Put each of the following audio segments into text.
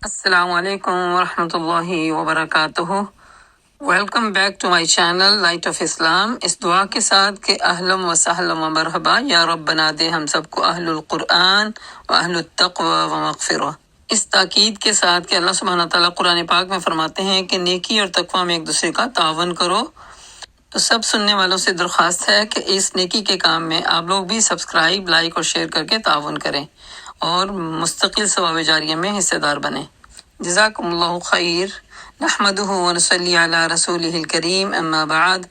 السلام علیکم ورحمۃ اللہ وبرکاتہ۔ Welcome back to my channel light of Islam, اس دعا کے ساتھ کہ اہلم و سہلم و مرحبا، یا رب بنا دے ہم سب کو اہل القرآن و اہل التقوی و مغفرہ۔ اس تاکید کے ساتھ کہ اللہ سبحانہ تعالیٰ قرآن پاک میں فرماتے ہیں کہ نیکی اور تقوی میں ایک دوسرے کا تعاون کرو، تو سب سننے والوں سے درخواست ہے کہ اس نیکی کے کام میں آپ لوگ بھی سبسکرائب، لائک اور شیئر کر کے تعاون کریں اور مستقل ثواب جاریہ میں حصے دار بنیں۔ جزاکم اللہ خیر۔ نحمدہ ونصلی علی رسولہ الکریم، اما بعد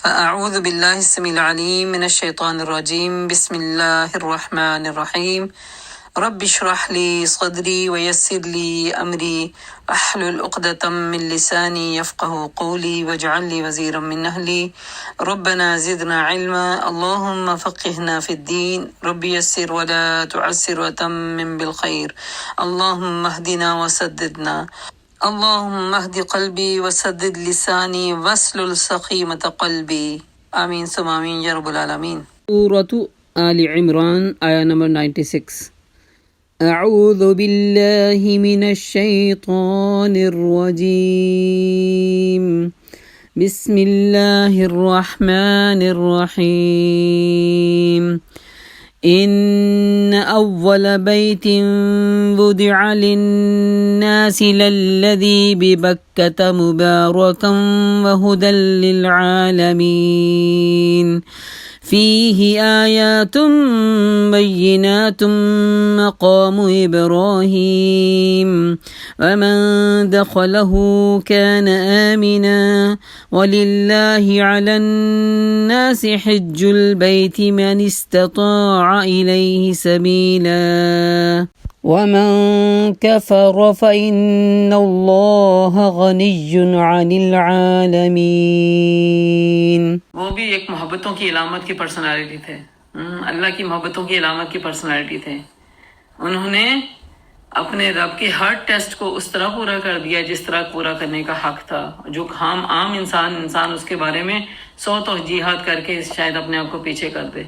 فاعوذ باللہ السمیع العلیم من الشیطان الرجیم، بسم اللہ الرحمن الرحیم۔ رب اشرح لی صدری ویسر لی امری واحلل عقدۃ من لسانی یفقهوا قولی واجعل لی وزیرا من اہلی ربنا زدنا علما اللهم فقهنا في الدين رب يسر ولا تعسر وتمم بالخير اللهم اهدنا وسددنا اللهم اهد قلبي وسدد لساني واسلل سخيمة قلبي آمین ثم آمین یا رب العالمین۔ سورۃ آل عمران آیا نمبر 96۔ اعوذ باللہ من الشیطان الرجیم، بسم اللہ الرحمن الرحیم۔ ان اول بیت وضع للناس للذی ببکۃ مبارکا وہدی للعالمین، فیہ آیات بینات مقام ابراہیم ومن دخلہ کان آمنا وللہ علی الناس حج البیت من استطاع الیہ سبیلا ومن کفر فإن اللہ غنی عن العالمین۔ وہ بھی ایک محبتوں کی علامت کی پرسنالٹی تھے، اللہ کی محبتوں کی علامت کی پرسنالٹی تھے۔ انہوں نے اپنے رب کے ہر ٹیسٹ کو اس طرح پورا کر دیا جس طرح پورا کرنے کا حق تھا، جو عام انسان اس کے بارے میں 100 توجیہات کر کے شاید اپنے آپ کو پیچھے کر دے۔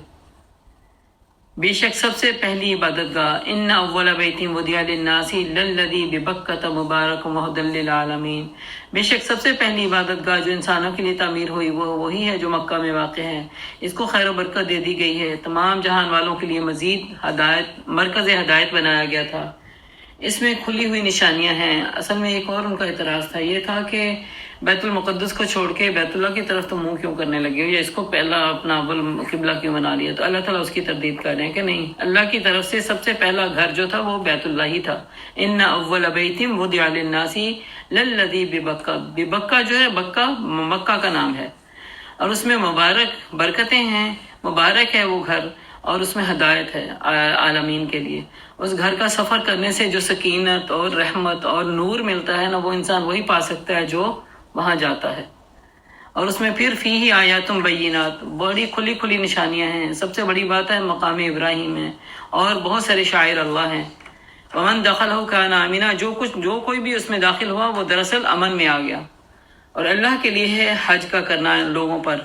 بے شک سب سے پہلی عبادت گاہ، ان اول بیت وضع للناس للذی ببکۃ مبارک وہدی للعالمین، بے شک سب سے پہلی عبادت گاہ جو انسانوں کے لیے تعمیر ہوئی وہ وہی ہے جو مکہ میں واقع ہے۔ اس کو خیر و برکت دے دی گئی ہے، تمام جہان والوں کے لیے مزید مرکز ہدایت بنایا گیا تھا۔ اس میں کھلی ہوئی نشانیاں ہیں۔ اصل میں ایک اور ان کا اعتراض تھا، یہ تھا کہ بیت المقدس کو چھوڑ کے بیت اللہ کی طرف تو منہ کیوں کرنے لگے ہو، یا اس کو پہلا اپنا اول قبلہ کیوں بنا لیا؟ تو اللہ تعالیٰ اس کی تردید کر رہے ہیں کہ نہیں، اللہ کی طرف سے سب سے پہلا گھر جو تھا وہ بیت اللہ ہی تھا۔ ان اول بیت وضع للناس للذی ببکہ، ببکہ جو ہے مکہ کا نام ہے، اور اس میں مبارک برکتیں ہیں، مبارک ہے وہ گھر، اور اس میں ہدایت ہے عالمین کے لیے۔ اس گھر کا سفر کرنے سے جو سکینت اور رحمت اور نور ملتا ہے نا، وہ انسان وہی پا سکتا ہے جو وہاں جاتا ہے۔ اور اس میں پھر فیہ آیات بینات، بڑی کھلی نشانیاں ہیں۔ سب سے بڑی بات ہے مقام ابراہیم ہے، اور بہت سارے شاعر اللہ ہیں۔ ومن دخلہ کان آمنا، جو کوئی بھی اس میں داخل ہوا وہ دراصل امن میں آ گیا۔ اور اللہ کے لیے ہے حج کا کرنا لوگوں پر،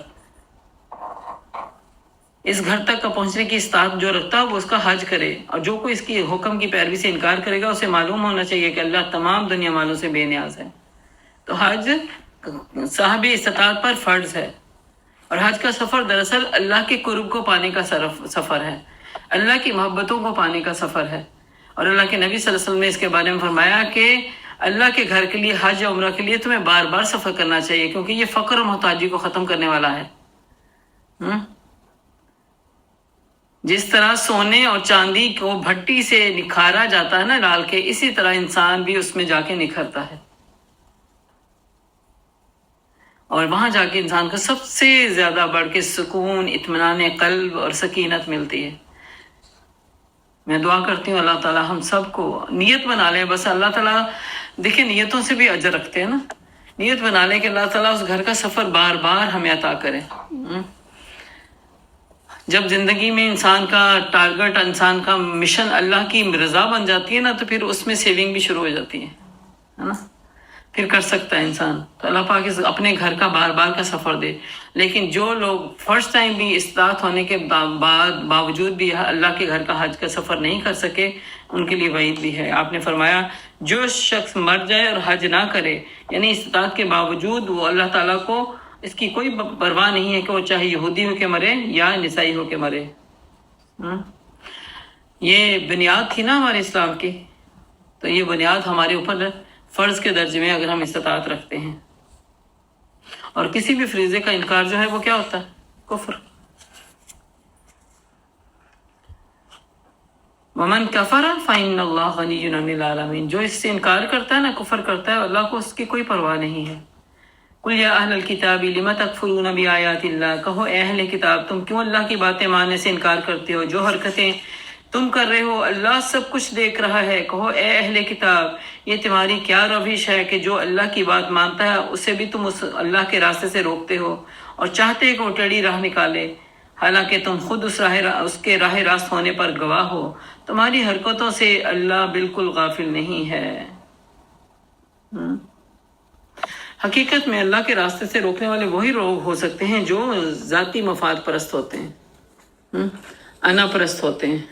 اس گھر تک کا پہنچنے کی استطاعت جو رکھتا ہے وہ اس کا حج کرے، اور جو کوئی اس کی حکم کی پیروی سے انکار کرے گا اسے معلوم ہونا چاہیے کہ اللہ تمام دنیا والوں سے بے نیاز ہے۔ تو حج صاحب استطاعت پر فرض ہے، اور حج کا سفر دراصل اللہ کے قرب کو پانے کا سفر ہے، اللہ کی محبتوں کو پانے کا سفر ہے۔ اور اللہ کے نبی صلی اللہ علیہ وسلم نے اس کے بارے میں فرمایا کہ اللہ کے گھر کے لیے، حج یا عمرہ کے لیے تمہیں بار بار سفر کرنا چاہیے، کیونکہ یہ فقر و محتاجی کو ختم کرنے والا ہے۔ جس طرح سونے اور چاندی کو بھٹی سے نکھارا جاتا ہے نا ڈال کے، اسی طرح انسان بھی اس میں جا کے نکھرتا ہے، اور وہاں جا کے انسان کو سب سے زیادہ بڑھ کے سکون، اطمینان قلب اور سکینت ملتی ہے۔ میں دعا کرتی ہوں اللہ تعالیٰ ہم سب کو نیت بنا لیں، بس اللہ تعالیٰ دیکھیں نیتوں سے بھی اجر رکھتے ہیں نا، نیت بنا لیں کہ اللہ تعالیٰ اس گھر کا سفر بار بار ہمیں عطا کرے۔ جب زندگی میں انسان کا ٹارگٹ، انسان کا مشن اللہ کی رضا بن جاتی ہے نا، تو پھر اس میں سیونگ بھی شروع ہو جاتی ہے نا۔ پھر کر سکتا ہے انسان. تو اللہ پاک اپنے گھر کا بار بار کا سفر دے. لیکن جو لوگ فرسٹ ٹائم بھی استطاعت ہونے کے باوجود بھی اللہ کے گھر کا حج کا سفر نہیں کر سکے، ان کے لیے وعید بھی ہے. آپ نے فرمایا جو شخص مر جائے اور حج نہ کرے، یعنی استطاعت کے باوجود وہ اللہ تعالیٰ کو اس کی کوئی پرواہ نہیں ہے کہ وہ چاہے یہودی ہو کے مرے یا عیسائی ہو کے مرے. یہ بنیاد تھی نا ہمارے اسلام کی. تو یہ بنیاد ہمارے اوپر فرض کے درجے میں اگر ہم استطاعت رکھتے ہیں. اور کسی بھی فریضے کا انکار جو ہے وہ کیا ہوتا ہے؟ کفر. ومن کفر فإن اللہ غنی عن العالمین. جو اس سے انکار کرتا ہے نا، کفر کرتا ہے، اللہ کو اس کی کوئی پرواہ نہیں ہے. قل یا اہل الکتاب لم تکفرون بآیات اللہ. کہو اے اہل کتاب تم کیوں اللہ کی باتیں ماننے سے انکار کرتے ہو؟ جو حرکتیں تم کر رہے ہو اللہ سب کچھ دیکھ رہا ہے. کہو اے اہل کتاب یہ تمہاری کیا روش ہے کہ جو اللہ کی بات مانتا ہے اسے بھی تم اس اللہ کے راستے سے روکتے ہو اور چاہتے کہ وہ ٹیڑھی راہ نکالے، حالانکہ تم خود اس کے راہ راست ہونے پر گواہ ہو. تمہاری حرکتوں سے اللہ بالکل غافل نہیں ہے. حقیقت میں اللہ کے راستے سے روکنے والے وہی لوگ ہو سکتے ہیں جو ذاتی مفاد پرست ہوتے ہیں، انا پرست ہوتے ہیں،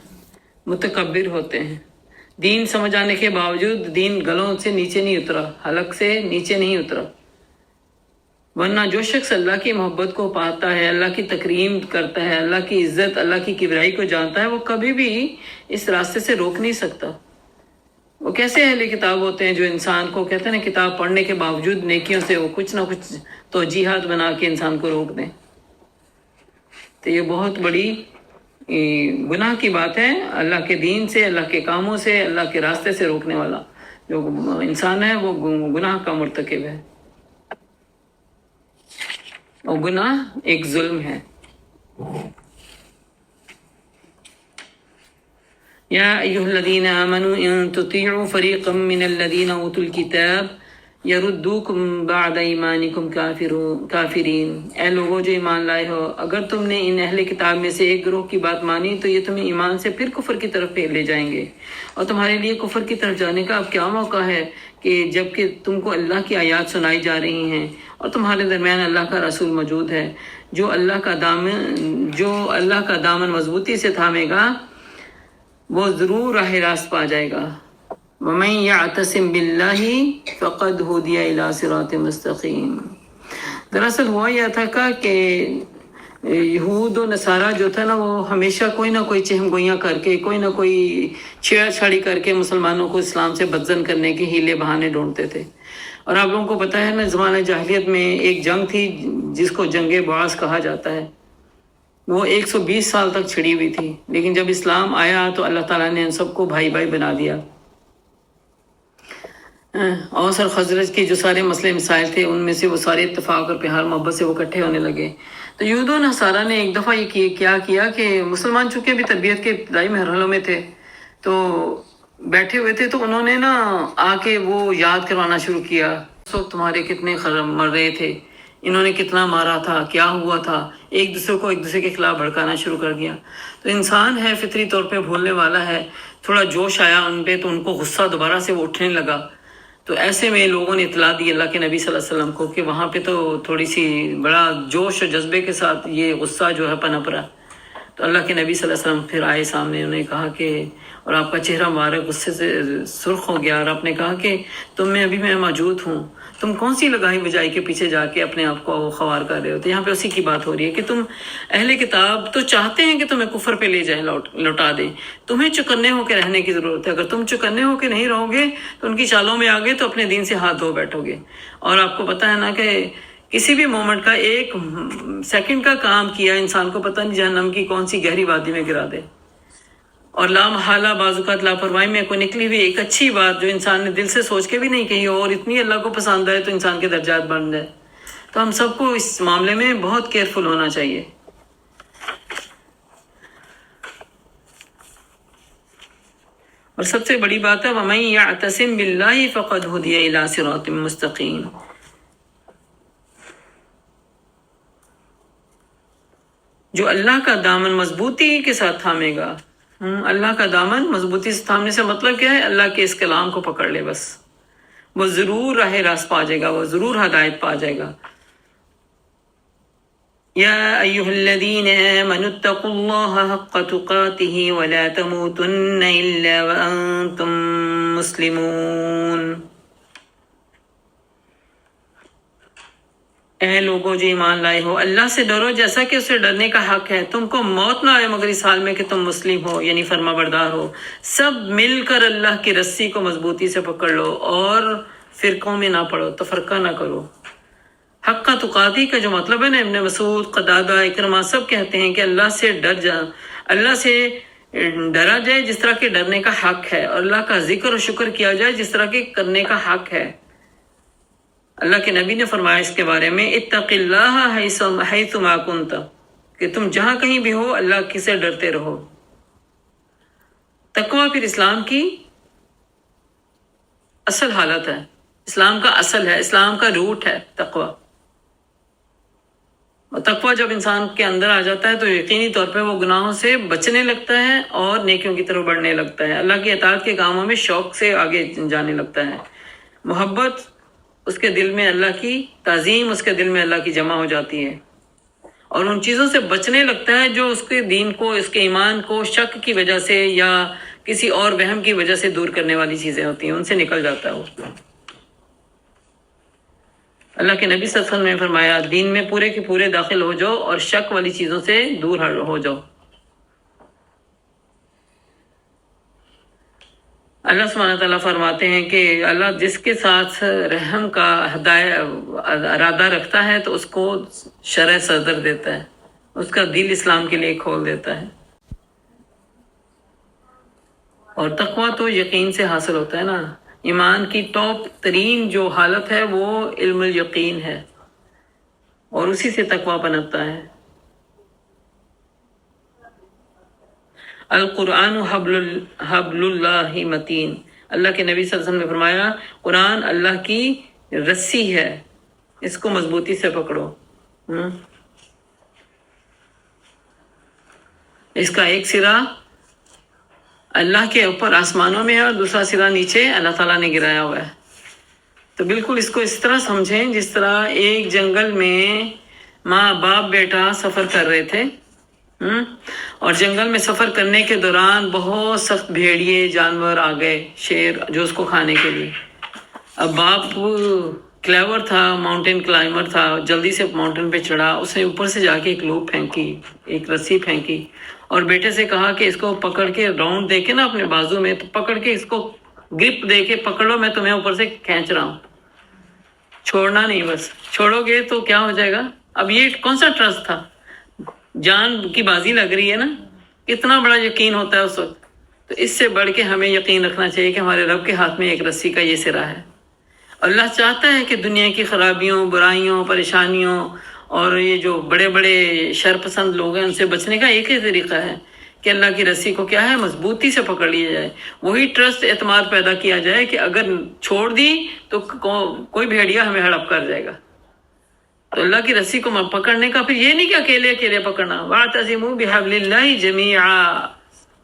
متکبر ہوتے ہیں. دین سمجھ آنے کے باوجود دین گلوں سے نیچے نہیں اترا، حلق سے نیچے نہیں اترا. ورنہ جو شخص اللہ کی محبت کو پاتا ہے، اللہ کی تکریم کرتا ہے، اللہ کی عزت، اللہ کی کبریائی کو جانتا ہے، وہ کبھی بھی اس راستے سے روک نہیں سکتا. وہ کیسے اہل کتاب ہوتے ہیں جو انسان کو کہتے ہیں نا کتاب پڑھنے کے باوجود نیکیوں سے وہ کچھ نہ کچھ توجیحات بنا کے انسان کو روک دیں. تو یہ بہت بڑی گناہ کی بات ہے. اللہ کے دین سے، اللہ کے کاموں سے، اللہ کے راستے سے روکنے والا جو انسان ہے وہ گناہ کا مرتکب ہے. اور گناہ ایک ظلم ہے. یا ایھا الذین آمنوا ان تطیعوا فریقا من الذین اوتوا الکتاب یردوکم بعد ایمانکم کافرین. اے لوگوں جو ایمان لائے ہو، اگر تم نے ان اہل کتاب میں سے ایک گروہ کی بات مانی تو یہ تمہیں ایمان سے پھر کفر کی طرف لے جائیں گے. اور تمہارے لیے کفر کی طرف جانے کا اب کیا موقع ہے کہ جب کہ تم کو اللہ کی آیات سنائی جا رہی ہیں اور تمہارے درمیان اللہ کا رسول موجود ہے. جو اللہ کا دامن مضبوطی سے تھامے گا وہ ضرور راہ راست پا جائے گا. وَمَن يَعْتَصِم بِاللَّهِ فَقَدْ هُدِيَ إِلَىٰ صِرَاطٍ مُسْتَقِيمٍ. دراصل ہوا یہ تھا کہ یہود و نصارہ جو تھا نا وہ ہمیشہ کوئی نہ کوئی چہم گوئیاں کر کے، کوئی نہ کوئی چھیڑ چھاڑی کر کے مسلمانوں کو اسلام سے بدزن کرنے کے ہیلے بہانے ڈھونڈتے تھے. اور آپ لوگوں کو پتہ ہے نا زمانہ جاہلیت میں ایک جنگ تھی جس کو جنگ بعث کہا جاتا ہے. وہ 120 سال تک چھڑی ہوئی تھی، لیکن جب اسلام آیا تو اللہ تعالیٰ نے ان سب کو بھائی بھائی بنا دیا. اوس اور خزرج کے جو سارے مسئلے مسائل تھے ان میں سے وہ سارے اتفاق اور پیار محبت سے وہ اکٹھے ہونے لگے. تو یہود و نصارہ نے ایک دفعہ یہ کیا کہ مسلمان چونکہ بھی تربیت کے ابتدائی مرحلوں میں تھے تو بیٹھے ہوئے تھے، تو انہوں نے نا آ کے وہ یاد کروانا شروع کیا اس وقت تمہارے کتنے مر رہے تھے، انہوں نے کتنا مارا تھا، کیا ہوا تھا. ایک دوسرے کے خلاف بھڑکانا شروع کر دیا. تو انسان ہے فطری طور پہ بھولنے والا ہے. تھوڑا جوش آیا ان پہ تو ان کو غصہ دوبارہ سے وہ اٹھنے لگا. تو ایسے میں لوگوں نے اطلاع دی اللہ کے نبی صلی اللہ علیہ وسلم کو کہ وہاں پہ تو تھوڑی سی بڑا جوش اور جذبے کے ساتھ یہ غصہ جو ہے پنپ رہا. تو اللہ کے نبی صلی اللہ علیہ وسلم پھر آئے سامنے، انہوں نے کہا کہ اور آپ کا چہرہ مبارک غصے سے سرخ ہو گیا اور آپ نے کہا کہ تم میں ابھی میں موجود ہوں، تم کون سی لگائی بجائی کے پیچھے جا کے اپنے آپ کو خوار کر رہے ہو. تو یہاں پہ اسی کی بات ہو رہی ہے کہ تم اہل کتاب تو چاہتے ہیں کہ تمہیں کفر پہ لے جائیں، لوٹا دیں. تمہیں چکنے ہو کے رہنے کی ضرورت ہے. اگر تم چکنے ہو کے نہیں رہو گے تو ان کی چالوں میں آگے تو اپنے دین سے ہاتھ دھو بیٹھو گے. اور آپ کو پتہ ہے نا کہ کسی بھی مومنٹ کا ایک سیکنڈ کا کام کیا انسان کو پتہ نہیں جہنم کی کون سی گہری وادی میں گرا دے. اور لامحالہ بعض اوقات لاپرواہی میں کوئی نکلی ہوئی ایک اچھی بات جو انسان نے دل سے سوچ کے بھی نہیں کہی اور اتنی اللہ کو پسند آئے تو انسان کے درجات بڑھ جائے. تو ہم سب کو اس معاملے میں بہت کیئرفل ہونا چاہیے. اور سب سے بڑی بات ہے وَمَن يَعْتَصِم بِاللَّهِ فَقَدْ هُدِيَ إِلَىٰ صِرَاطٍ مُسْتَقِيمٍ. جو اللہ کا دامن مضبوطی کے ساتھ تھامے گا. اللہ کا دامن مضبوطی سے تھامنے سے مطلب کیا ہے؟ اللہ کے اس کلام کو پکڑ لے بس. وہ ضرور راہ راست پا جائے گا، وہ ضرور ہدایت پا جائے گا۔ یا ایھا الذین آمنوا اتقوا اللہ حق تقاتہ ولا تموتن الا وانتم مسلمون۔ اے لوگوں جو ایمان لائے ہو، اللہ سے ڈرو جیسا کہ اسے ڈرنے کا حق ہے۔ تم کو موت نہ آئے مگر اس حال میں کہ تم مسلم ہو، یعنی فرما بردار ہو۔ سب مل کر اللہ کی رسی کو مضبوطی سے پکڑ لو اور فرقوں میں نہ پڑو، تفرقہ نہ کرو۔ حق تقاتی کا جو مطلب ہے نا، ابن مسعود، قتادہ، اکرمہ سب کہتے ہیں کہ اللہ سے ڈر جا، اللہ سے ڈرا جائے جس طرح کے ڈرنے کا حق ہے، اور اللہ کا ذکر و شکر کیا جائے جس طرح کے کرنے کا حق ہے۔ اللہ کے نبی نے فرمایا اس کے بارے میں، اتق اللہ حیث ما کنت، کہ تم جہاں کہیں بھی ہو اللہ کی سے ڈرتے رہو۔ تقوی پھر اسلام کی اصل حالت ہے، اسلام کا اصل ہے، اسلام کا روٹ ہے تقوی۔ اور تقوی جب انسان کے اندر آ جاتا ہے تو یقینی طور پہ وہ گناہوں سے بچنے لگتا ہے اور نیکیوں کی طرف بڑھنے لگتا ہے، اللہ کی اطاعت کے کاموں میں شوق سے آگے جانے لگتا ہے، محبت اس کے دل میں، اللہ کی تعظیم اس کے دل میں اللہ کی جمع ہو جاتی ہے، اور ان چیزوں سے بچنے لگتا ہے جو اس کے دین کو، اس کے ایمان کو شک کی وجہ سے یا کسی اور وہم کی وجہ سے دور کرنے والی چیزیں ہوتی ہیں، ان سے نکل جاتا ہے وہ۔ اللہ کے نبی صلی اللہ علیہ وسلم نے فرمایا، دین میں پورے کے پورے داخل ہو جاؤ اور شک والی چیزوں سے دور ہو جاؤ۔ اللہ سبحانہ تعالیٰ فرماتے ہیں کہ اللہ جس کے ساتھ رحم کا ارادہ رکھتا ہے تو اس کو شرح صدر دیتا ہے، اس کا دل اسلام کے لیے کھول دیتا ہے۔ اور تقویٰ تو یقین سے حاصل ہوتا ہے نا، ایمان کی ٹاپ ترین جو حالت ہے وہ علم الیقین ہے، اور اسی سے تقویٰ پنپتا ہے۔ القرآن حبل اللہ متین، اللہ کے نبی صلی اللہ علیہ وسلم نے فرمایا قرآن اللہ کی رسی ہے، اس کو مضبوطی سے پکڑو۔ اس کا ایک سرا اللہ کے اوپر آسمانوں میں ہے اور دوسرا سرا نیچے اللہ تعالیٰ نے گرایا ہوا ہے۔ تو بالکل اس کو اس طرح سمجھیں جس طرح ایک جنگل میں ماں باپ بیٹا سفر کر رہے تھے، اور جنگل میں سفر کرنے کے دوران بہت سخت بھیڑیے جانور آ گئے، شیر جو اس کو کھانے کے لیے۔ اب باپ کلیور تھا، ماؤنٹین کلائمر تھا، جلدی سے ماؤنٹین پہ چڑھا، اس نے اوپر سے جا کے ایک لوپ پھینکی، ایک رسی پھینکی، اور بیٹے سے کہا کہ اس کو پکڑ کے راؤنڈ دے کے نا اپنے بازو میں، تو پکڑ کے اس کو گرپ دے کے پکڑ لو، میں تمہیں اوپر سے کھینچ رہا ہوں، چھوڑنا نہیں، بس چھوڑو گے تو کیا ہو جائے گا۔ اب یہ کون سا ٹرسٹ تھا، جان کی بازی لگ رہی ہے نا، کتنا بڑا یقین ہوتا ہے اس وقت۔ تو اس سے بڑھ کے ہمیں یقین رکھنا چاہیے کہ ہمارے رب کے ہاتھ میں ایک رسی کا یہ سرا ہے۔ اللہ چاہتا ہے کہ دنیا کی خرابیوں، برائیوں، پریشانیوں اور یہ جو بڑے بڑے شر پسند لوگ ہیں ان سے بچنے کا ایک ہی طریقہ ہے کہ اللہ کی رسی کو کیا ہے، مضبوطی سے پکڑ لیا جائے، وہی ٹرسٹ، اعتماد پیدا کیا جائے کہ اگر چھوڑ دی تو کوئی بھیڑیا ہمیں ہڑپ کر جائے گا۔ تو اللہ کی رسی کو پکڑنے کا پھر یہ نہیں کہ اکیلے اکیلے پکڑنا، وَاعْتَصِمُوا بِحَبْلِ اللَّهِ جَمِيعًا،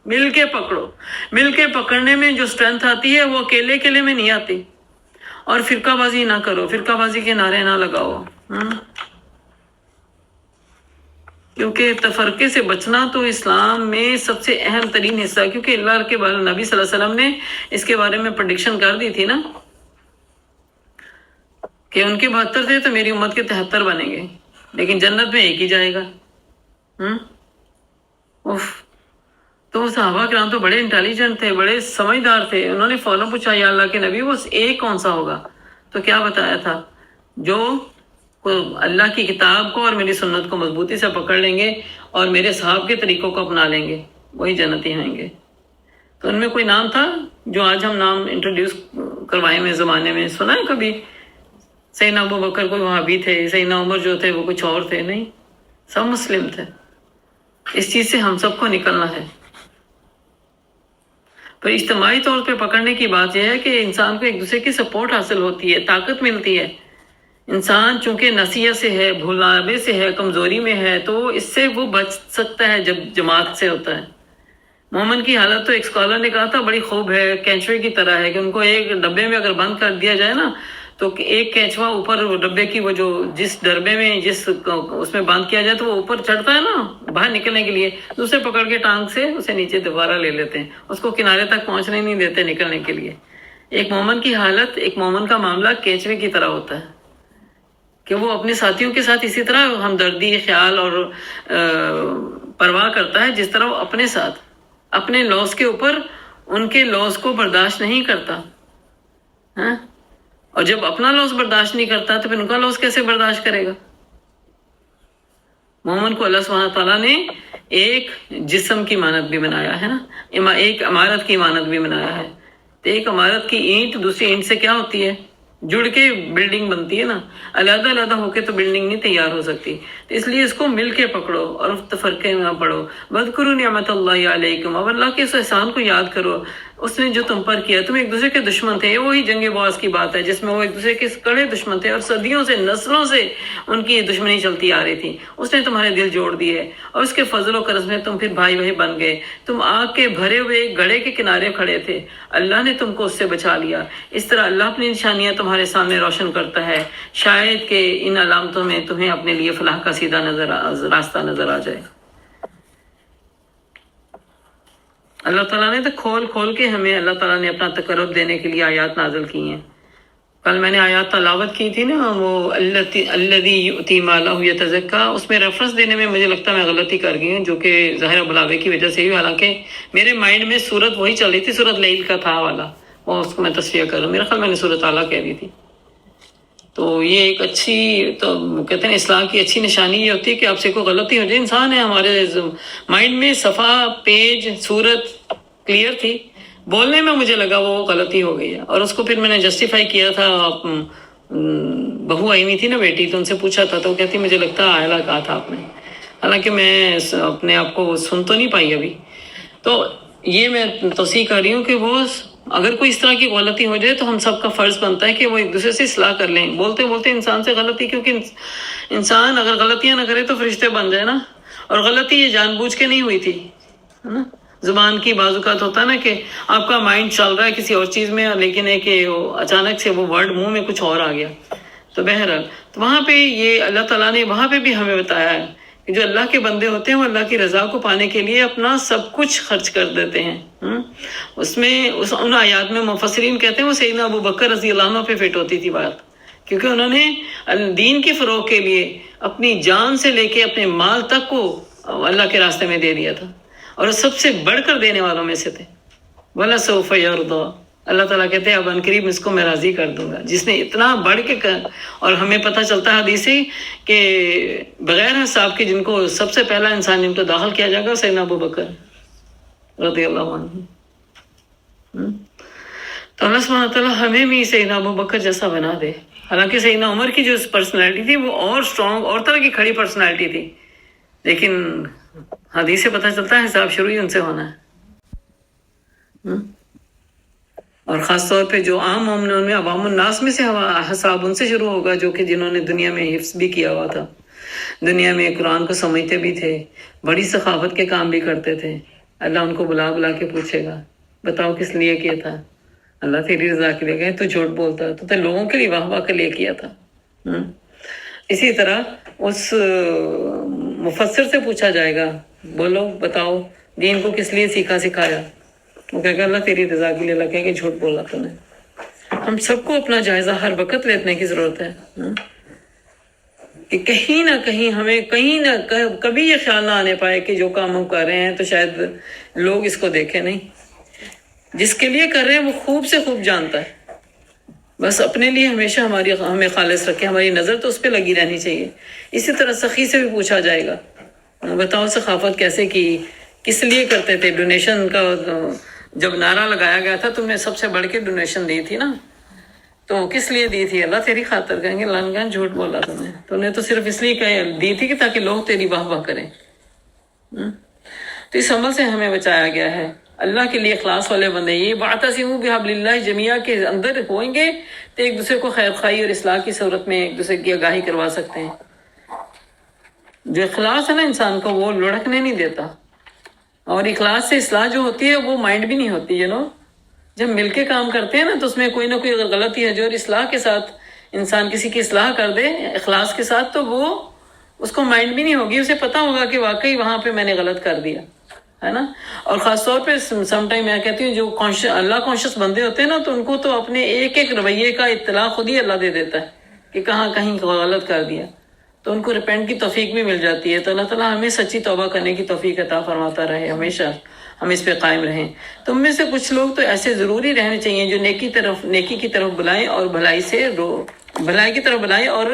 مل کے پکڑو۔ مل کے پکڑنے میں جو اسٹرینتھ آتی ہے وہ اکیلے اکیلے میں نہیں آتی۔ اور فرقہ بازی نہ کرو، فرقہ بازی کے نعرے نہ لگاؤ، کیونکہ تفرقے سے بچنا تو اسلام میں سب سے اہم ترین حصہ ہے، کیونکہ اللہ کے نبی صلی اللہ علیہ وسلم نے اس کے بارے میں پریڈکشن کر دی تھی نا کہ ان کے 72 تھے تو میری امت کے 73 بنیں گے، لیکن جنت میں ایک ہی جائے گا۔ تو صحابہ کرام تو بڑے انٹیلیجنٹ تھے، بڑے سمجھدار تھے، انہوں نے فوراً پوچھا یا اللہ کے نبی وہ ایک کون سا ہوگا؟ تو کیا بتایا تھا، جو اللہ کی کتاب کو اور میری سنت کو مضبوطی سے پکڑ لیں گے اور میرے صحاب کے طریقوں کو اپنا لیں گے وہی جنتی ہوئیں گے۔ تو ان میں کوئی نام تھا جو آج ہم نام انٹروڈیوس کروائے میں زمانے میں سنا ہے کبھی؟ سیدنا ابو بکر کوئی وہابی تھے، سیدنا عمر جو تھے وہ کچھ اور تھے؟ نہیں، سب مسلم تھے۔ اس چیز سے ہم سب کو نکلنا ہے۔ پر اجتماعی طور پہ پکڑنے کی بات یہ ہے کہ انسان کو ایک دوسرے کی سپورٹ حاصل ہوتی ہے، طاقت ملتی ہے۔ انسان چونکہ نسیہ سے ہے، بھولاوے سے ہے، کمزوری میں ہے، تو اس سے وہ بچ سکتا ہے جب جماعت سے ہوتا ہے۔ مومن کی حالت تو ایک اسکالر نے کہا تھا بڑی خوب ہے، کینچوے کی طرح ہے، کہ ان کو ایک ڈبے میں اگر بند کر دیا جائے نا تو ایک کینچوا اوپر ڈبے کی وہ جو جس ڈبے میں جس اس میں بند کیا جائے تو وہ اوپر چڑھتا ہے نا باہر نکلنے کے لیے، دوسرے پکڑ کے ٹانگ سے اسے نیچے دوبارہ لے لیتے ہیں، اس کو کنارے تک پہنچنے نہیں دیتے نکلنے کے لیے۔ ایک مومن کی حالت، ایک مومن کا معاملہ کینچوے کی طرح ہوتا ہے کہ وہ اپنے ساتھیوں کے ساتھ اسی طرح ہمدردی، خیال اور پرواہ کرتا ہے جس طرح وہ اپنے ساتھ اپنے لاس کے اوپر ان کے لاس کو برداشت نہیں کرتا، ہاں؟ اور جب اپنا لاس برداشت نہیں کرتا تو پھر ان کا لاس کیسے برداشت کرے گا؟ مومن کو اللہ سبحانہ تعالیٰ نے ایک جسم کی مانند بھی بنایا ہے نا، ایک عمارت کی مانند بھی بنایا ہے۔ تو ایک عمارت کی اینٹ دوسری اینٹ سے کیا ہوتی ہے؟ جڑ کے بلڈنگ بنتی ہے نا، علیحدہ علیحدہ ہو کے تو بلڈنگ نہیں تیار ہو سکتی، تو اس لیے اس کو مل کے پکڑو اور تفرقے نہ پڑو۔ وَاذْكُرُوا نِعْمَتَ اللَّهِ عَلَيْكُمْ، اور اللہ کے اس احسان کو یاد کرو، اس نے جو تم پر کیا، تم ایک دوسرے کے دشمن تھے۔ وہی جنگ بعث کی بات ہے جس میں وہ ایک دوسرے کے کڑے دشمن تھے اور صدیوں سے نسلوں سے ان کی دشمنی چلتی آ رہی تھی، اس نے تمہارے دل جوڑ دیے اور اس کے فضل و کرم میں تم پھر بھائی بھائی بن گئے۔ تم آگ کے بھرے ہوئے گڑھے کے کنارے کھڑے تھے، اللہ نے تم کو اس سے بچا لیا۔ اس طرح اللہ اپنی نشانیاں تمہارے سامنے روشن کرتا ہے، شاید کہ ان علامتوں میں تمہیں اپنے لیے فلاح کا سیدھا راستہ نظر آ جائے۔ اللہ تعالیٰ نے تو کھول کھول کے ہمیں اللہ تعالیٰ نے اپنا تقرب دینے کے لیے آیات نازل کی ہیں۔ کل میں نے آیات تلاوت کی تھی نا، وہ الذی یؤتی مالہ یتزکیٰ، اس میں ریفرنس دینے میں مجھے لگتا ہے میں غلطی کر گئی ہوں، جو کہ ظاہر بلاوے کی وجہ سے ہی، حالانکہ میرے مائنڈ میں سورت وہی چل رہی تھی، سورت لیل کا تھا والا، وہ اس کو میں تصفیہ کر رہا ہوں، میرا خیال میں نے سورت اعلیٰ کہہ دی تھی۔ تو یہ ایک اچھی، تو کہتے ہیں اسلام کی اچھی نشانی یہ ہوتی ہے کہ آپ سے کوئی غلطی ہو جائے، انسان ہے، ہمارے مائنڈ میں صفحہ پیج سورت کلیئر تھی، بولنے میں مجھے لگا وہ غلطی ہو گئی ہے، اور اس کو پھر میں نے جسٹیفائی کیا تھا۔ بہو آئی ہوئی تھی نا بیٹی، تو ان سے پوچھا تھا تو وہ کہتی مجھے لگتا ہے آئلہ کہا تھا آپ نے، حالانکہ میں اپنے آپ کو سن تو نہیں پائی ابھی۔ تو یہ میں توثیق کر رہی ہوں کہ وہ اگر کوئی اس طرح کی غلطی ہو جائے تو ہم سب کا فرض بنتا ہے کہ وہ ایک دوسرے سے اصلاح کر لیں، بولتے بولتے انسان سے غلطی، کیونکہ انسان اگر غلطیاں نہ کرے تو فرشتے بن جائے نا، اور غلطی یہ جان بوجھ کے نہیں ہوئی تھی، ہے نا۔ زبان کی بعض اوقات ہوتا ہے نا کہ آپ کا مائنڈ چل رہا ہے کسی اور چیز میں، لیکن ہے کہ اچانک سے وہ ورڈ منہ میں کچھ اور آ گیا، تو بہرحال تو وہاں پہ یہ اللہ تعالیٰ نے وہاں پہ بھی ہمیں بتایا ہے کہ جو اللہ کے بندے ہوتے ہیں وہ اللہ کی رضا کو پانے کے لیے اپنا سب کچھ خرچ کر دیتے ہیں۔ اس میں ان آیات میں مفسرین کہتے ہیں وہ سیدنا ابو بکر رضی اللہ عنہ پہ فٹ ہوتی تھی بات، کیونکہ انہوں نے دین کی فروغ کے لیے اپنی جان سے لے کے اپنے مال تک کو اللہ کے راستے میں دے دیا تھا، اور سب سے بڑھ کر دینے والوں میں سے تھے۔ وَلَسَوْفَ يَرْضَىٰ، اللہ تعالیٰ کہتے ہیں اب عنقریب اس کو میں راضی کر دوں گا، جس نے اتنا بڑھ کے اور ہمیں پتہ چلتا ہے حدیث سے کہ بغیر حساب کے جن کو سب سے پہلا انسان جن کو داخل کیا جائے گا سیدنا ابو بکر رضی اللہ عنہ۔ تو اللہ سبحانہ تعالیٰ ہمیں بھی سیدنا ابو بکر جیسا بنا دے۔ حالانکہ سیدنا عمر کی جو پرسنالٹی تھی وہ اور سٹرونگ، اور طرح کی کھڑی پرسنالٹی تھی، لیکن حدیث سے پتہ چلتا ہے حساب شروع ہی ان سے ہونا ہے، اور خاص طور پہ جو عام مومنوں میں عوام الناس میں سے حساب ان سے شروع ہوگا جو کہ جنہوں نے دنیا میں حفظ بھی کیا ہوا تھا، دنیا میں قرآن کو سمجھتے بھی تھے، بڑی سخاوت کے کام بھی کرتے تھے۔ اللہ ان کو بلا بلا کے پوچھے گا بتاؤ کس لیے کیا تھا؟ اللہ تیری رضا کے لیے گئے، تو جھوٹ بولتا تو لوگوں کے لیے واہ واہ کے لیے کیا تھا۔ اسی طرح اس مفسر سے پوچھا جائے گا بولو بتاؤ دین کو کس لیے سیکھا سکھایا، وہ کہے گا اللہ تیری رضا کے لیے، اللہ کہے کہ جھوٹ بولا تو نے۔ ہم سب کو اپنا جائزہ ہر وقت لینے کی ضرورت ہے کہ کہیں نہ کہیں ہمیں کبھی یہ خیال نہ آنے پائے کہ جو کام ہم کر رہے ہیں تو شاید لوگ اس کو دیکھیں نہیں، جس کے لیے کر رہے ہیں وہ خوب سے خوب جانتا ہے، بس اپنے لیے ہمیشہ ہمیں خالص رکھے، ہماری نظر تو اس پہ لگی رہنی چاہیے۔ اسی طرح سخی سے بھی پوچھا جائے گا بتاؤ سخاوت کیسے کی، کس لیے کرتے تھے؟ ڈونیشن کا جب نعرہ لگایا گیا تھا تم نے سب سے بڑھ کے ڈونیشن دی تھی نا، تو کس لیے دی تھی؟ اللہ تیری خاطر۔ کہیں گے اللہ نے جھوٹ بولا تم نے تو صرف اس لیے دی تھی کہ تاکہ لوگ تیری واہ واہ کریں۔ تو اس عمل سے ہمیں بچایا گیا ہے۔ اللہ کے لیے اخلاص والے بندے یہ واعتصموا بحبل اللہ جمیعا کے اندر ہوئیں گے تو ایک دوسرے کو خیر خواہی اور اصلاح کی صورت میں ایک دوسرے کی آگاہی کروا سکتے ہیں۔ جو اخلاص ہے نا انسان کو وہ لڑکنے نہیں دیتا، اور اخلاص سے اصلاح جو ہوتی ہے وہ مائنڈ بھی نہیں ہوتی جب مل کے کام کرتے ہیں نا تو اس میں کوئی نہ کوئی اگر غلطی ہے جو اصلاح کے ساتھ انسان کسی کی اصلاح کر دے اخلاص کے ساتھ تو وہ اس کو مائنڈ بھی نہیں ہوگی، اسے پتہ ہوگا کہ واقعی وہاں پہ میں نے غلط کر دیا ہے نا۔ اور خاص طور پہ سم ٹائم میں کہتی ہوں جو اللہ کانشیس بندے ہوتے ہیں نا تو ان کو تو اپنے ایک ایک رویے کا اطلاع خود ہی اللہ دے دیتا ہے کہ کہاں کہیں غلط کر دیا، تو ان کو ریپینٹ کی توفیق بھی مل جاتی ہے۔ تو اللہ تعالیٰ ہمیں سچی توبہ کرنے کی توفیق عطا فرماتا رہے، ہمیشہ ہم اس پہ قائم رہیں۔ تم میں سے کچھ لوگ تو ایسے ضروری رہنے چاہیے جو نیکی کی طرف بلائیں اور بھلائی کی طرف بلائیں اور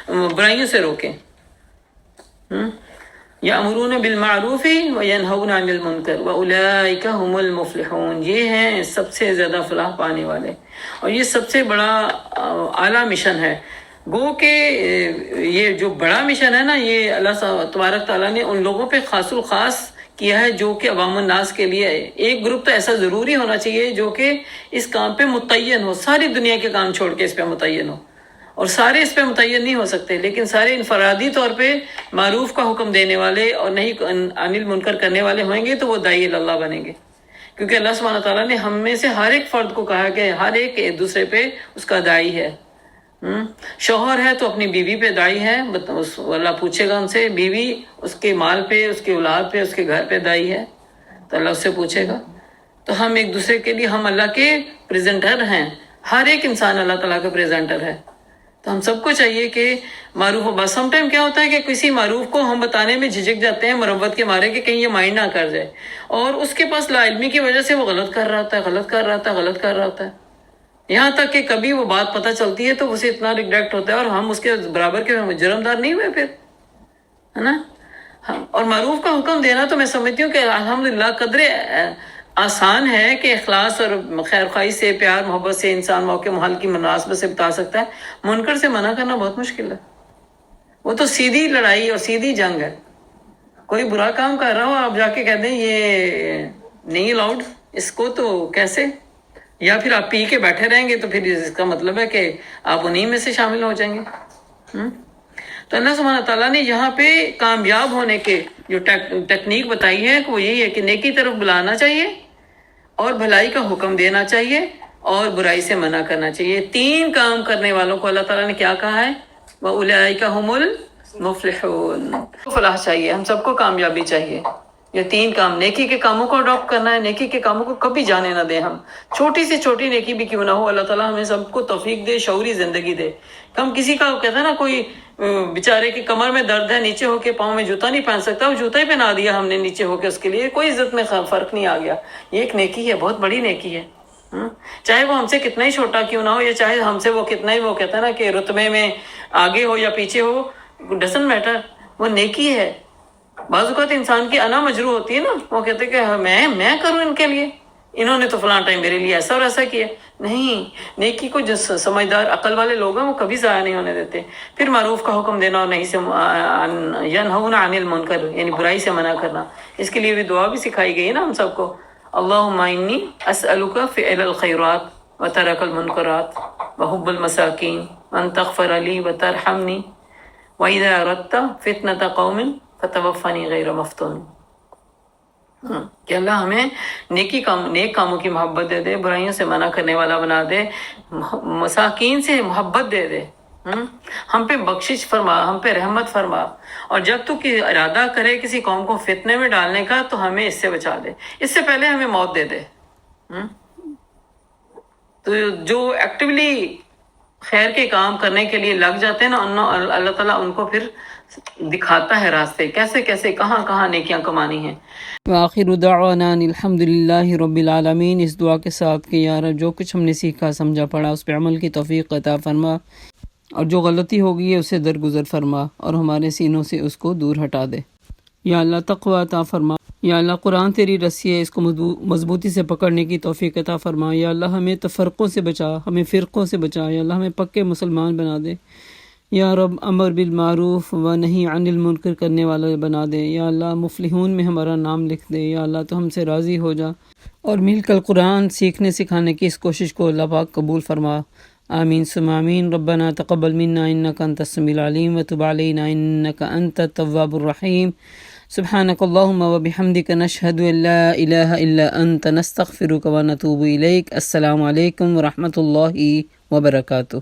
برائیوں سے روکیں۔ یأمرون بالمعروف وینہون عن المنکر واولئک هم المفلحون، یہ ہیں سب سے زیادہ فلاح پانے والے، اور یہ سب سے بڑا اعلیٰ مشن ہے۔ گو کہ یہ جو بڑا مشن ہے نا یہ اللہ تبارک تعالیٰ نے ان لوگوں پہ خاص الخاص کیا ہے جو کہ عوام الناس کے لیے ہے۔ ایک گروپ تو ایسا ضروری ہونا چاہیے جو کہ اس کام پہ متعین ہو، ساری دنیا کے کام چھوڑ کے اس پہ متعین ہو، اور سارے اس پہ متعین نہیں ہو سکتے لیکن سارے انفرادی طور پہ معروف کا حکم دینے والے اور نہیں عن المنکر کرنے والے ہوئیں گے تو وہ داعی اللہ بنیں گے، کیونکہ اللہ سبحانہ تعالیٰ نے ہم میں سے ہر ایک فرد کو کہا کہ ہر ایک دوسرے پہ اس کا داعی ہے۔ شوہر ہے تو اپنی بیوی پہ داعی ہے، اللہ پوچھے گا ان سے، بیوی اس کے مال پہ، اس کے اولاد پہ، اس کے گھر پہ داعی ہے تو اللہ اس سے پوچھے گا۔ تو ہم ایک دوسرے کے لیے ہم اللہ کے پریزنٹر ہیں، ہر ایک انسان اللہ تعالیٰ کا پریزنٹر ہے، تو ہم سب کو چاہیے کہ معروف ہو۔ بس سم ٹائم کیا ہوتا ہے کہ کسی معروف کو ہم بتانے میں جھجک جاتے ہیں مربت کے مارے کہ کہیں یہ مائنڈ نہ کر جائے، اور اس کے پاس لا علمی کی وجہ سے وہ غلط کر رہا ہوتا ہے، یہاں تک کہ کبھی وہ بات پتہ چلتی ہے تو اسے اتنا ریگریٹ ہوتا ہے اور ہم اس کے برابر کے جرمدار نہیں ہوئے پھر، ہے نا۔ اور معروف کا حکم دینا تو میں سمجھتی ہوں کہ الحمدللہ قدر آسان ہے کہ اخلاص اور خیر خواہی سے، پیار محبت سے انسان موقع محل کی مناسبت سے بتا سکتا ہے۔ منکر سے منع کرنا بہت مشکل ہے، وہ تو سیدھی لڑائی اور سیدھی جنگ ہے۔ کوئی برا کام کر رہا ہو آپ جا کے کہہ دیں یہ نہیں الاؤڈ، اس کو تو کیسے، یا پھر آپ پی کے بیٹھے رہیں گے تو پھر اس کا مطلب ہے کہ آپ انہی میں سے شامل ہو جائیں گے۔ تو اللہ سبحانہ تعالیٰ نے یہاں پہ کامیاب ہونے کے جو ٹیکنیک بتائی ہے وہ یہی ہے کہ نیکی طرف بلانا چاہیے اور بھلائی کا حکم دینا چاہیے اور برائی سے منع کرنا چاہیے۔ تین کام کرنے والوں کو اللہ تعالیٰ نے کیا کہا ہے؟ وَأُولَئِكَ هُمُ الْمُفْلِحُونَ۔ فلاح چاہیے، ہم سب کو کامیابی چاہیے۔ یہ تین کام، نیکی کے کاموں کو اڈاپٹ کرنا ہے، نیکی کے کاموں کو کبھی جانے نہ دیں ہم، چھوٹی سے چھوٹی نیکی بھی کیوں نہ ہو، اللہ تعالیٰ ہمیں سب کو توفیق دے، شعوری زندگی دے۔ ہم کسی کا کہتا ہے نا کوئی بیچارے کی کمر میں درد ہے، نیچے ہو کے پاؤں میں جوتا نہیں پہن سکتا، وہ جوتا ہی پہنا دیا ہم نے نیچے ہو کے، اس کے لیے کوئی عزت میں فرق نہیں آ گیا۔ یہ ایک نیکی ہے، بہت بڑی نیکی ہے، چاہے وہ ہم سے کتنا ہی چھوٹا کیوں نہ ہو، یا چاہے ہم سے وہ کتنا ہی وہ کہتا ہے نا کہ رتبے میں آگے ہو یا پیچھے ہو، ڈزنٹ میٹر، وہ نیکی ہے۔ بعض اوقات انسان کی انا مجروح ہوتی ہے نا، وہ کہتے کہ میں کروں ان کے لیے، انہوں نے تو فلاں ٹائم میرے لیے ایسا اور ایسا کیا۔ نہیں، نیکی کو جو سمجھدار عقل والے لوگ ہیں وہ کبھی ضائع نہیں ہونے دیتے۔ پھر معروف کا حکم دینا اور نہیں سے ینہون عن المنکر، یعنی برائی سے منع کرنا، اس کے لیے بھی دعا بھی سکھائی گئی ہے نا ہم سب کو، اللہم انی اسألک فعل الخیرات وترک المنکرات وحب المساکین وان تغفر لی وترحمنی وَإِذَا أَرَدْتَ فِتْنَةَ قَوْمٍ فَتَوَفَّنِي غَيْرَ مَفْتُونٍ، کہ اللہ ہمیں نیک کاموں کی محبت دے دے، برائیوں سے منع کرنے والا بنا دے، مساکین سے محبت دے دے، ہم پہ بخشش فرما، ہم پہ رحمت فرما، اور جب تو ارادہ کرے کسی قوم کو فتنے میں ڈالنے کا تو ہمیں اس سے بچا دے، اس سے پہلے ہمیں موت دے دے۔ تو جو ایکٹیولی خیر کے کام کرنے کے لیے لگ جاتے ہیں نا، اللہ تعالیٰ ان کو پھر دکھاتا ہے راستے، کیسے کیسے کہاں نیکیاں کمانی ہیں۔ وآخر دعوانا الحمدللہ رب العالمین، اس دعا کے ساتھ کہ یا رب جو کچھ ہم نے سیکھا سمجھا پڑھا اس پہ عمل کی توفیق عطا فرما، اور جو غلطی ہوگی ہے اسے درگزر فرما اور ہمارے سینوں سے اس کو دور ہٹا دے۔ یا اللہ تقوی عطا فرما، یا اللہ قرآن تیری رسی ہے، اس کو مضبوطی سے پکڑنے کی توفیق عطا فرما۔ یا اللہ ہمیں تفرقوں سے بچا، ہمیں فرقوں سے بچا، یا اللہ ہمیں پکے مسلمان بنا دے۔ یا رب امر بالمعروف و نہی عن المنکر کرنے والا بنا دے۔ یا اللہ مفلحون میں ہمارا نام لکھ دے۔ یا اللہ تو ہم سے راضی ہو جا، اور مل کر قرآن سیکھنے سکھانے کی اس کوشش کو اللہ پاک قبول فرما۔ آمین ثم آمین۔ ربنا تقبل منا انک انت السمیع العلیم وتب علینا انک انت التواب الرحیم۔ سبحانک اللہم و بحمدک نشہد ان لا الہ الا انت نستغفرک و نتوب الیک۔ السلام علیکم ورحمۃ اللہ وبرکاتہ۔